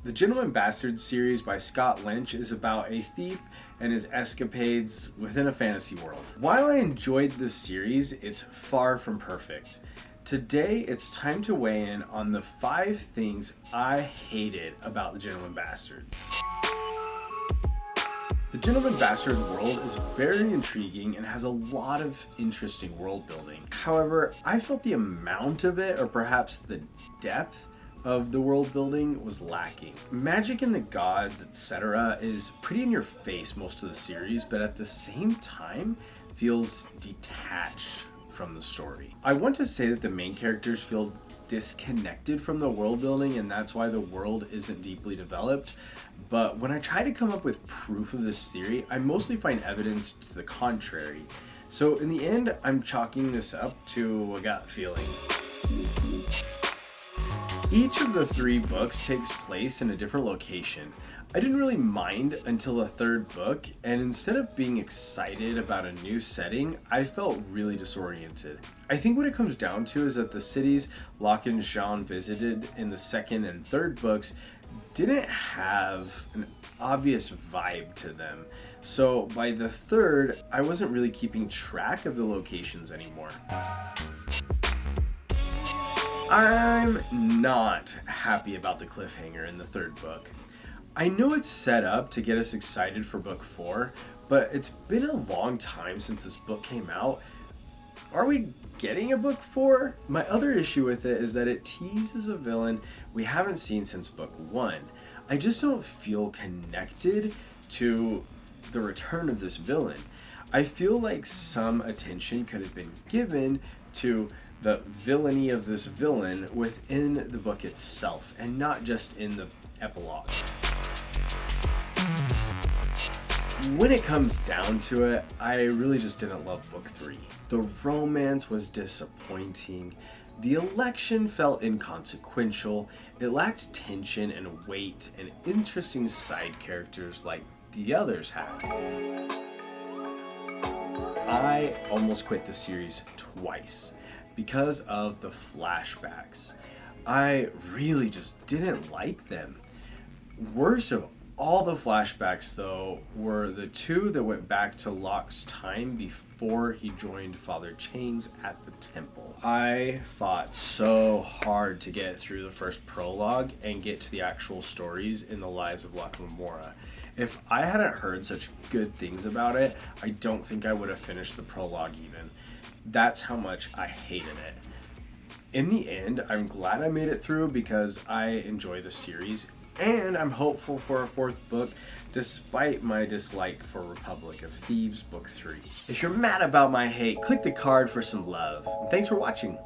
The Gentleman Bastard series by Scott Lynch is about a thief and his escapades within a fantasy world. While I enjoyed this series, it's far from perfect. Today, it's time to weigh in on the 5 things I hated about The Gentleman Bastards. The Gentleman Bastards world is very intriguing and has a lot of interesting world building. However, I felt the amount of it, or perhaps the depth of the world building, was lacking. Magic and the gods, etc. is pretty in your face most of the series, but at the same time feels detached from the story. I want to say that the main characters feel disconnected from the world building, and that's why the world isn't deeply developed. But when I try to come up with proof of this theory, I mostly find evidence to the contrary. So in the end, I'm chalking this up to a gut feeling. Each of the 3 books takes place in a different location. I didn't really mind until the 3rd book, and instead of being excited about a new setting, I felt really disoriented. I think what it comes down to is that the cities Locke and Jean visited in the 2nd and 3rd books didn't have an obvious vibe to them. So by the 3rd, I wasn't really keeping track of the locations anymore. I'm not happy about the cliffhanger in the 3rd book. I know it's set up to get us excited for book 4, but it's been a long time since this book came out. Are we getting a book 4? My other issue with it is that it teases a villain we haven't seen since book 1. I just don't feel connected to the return of this villain. I feel like some attention could have been given to the villainy of this villain within the book itself, and not just in the epilogue. When it comes down to it, I really just didn't love book 3. The romance was disappointing. The election felt inconsequential. It lacked tension and weight and interesting side characters like the others had. I almost quit the series twice because of the flashbacks. I really just didn't like them. Worst of all the flashbacks, though, were the 2 that went back to Locke's time before he joined Father Chains at the temple. I fought so hard to get through the first prologue and get to the actual stories in the lives of Locke and Mora. If I hadn't heard such good things about it, I don't think I would have finished the prologue even. That's how much I hated it. In the end, I'm glad I made it through because I enjoy the series, and I'm hopeful for a 4th book, despite my dislike for Republic of Thieves Book 3. If you're mad about my hate, click the card for some love. And thanks for watching.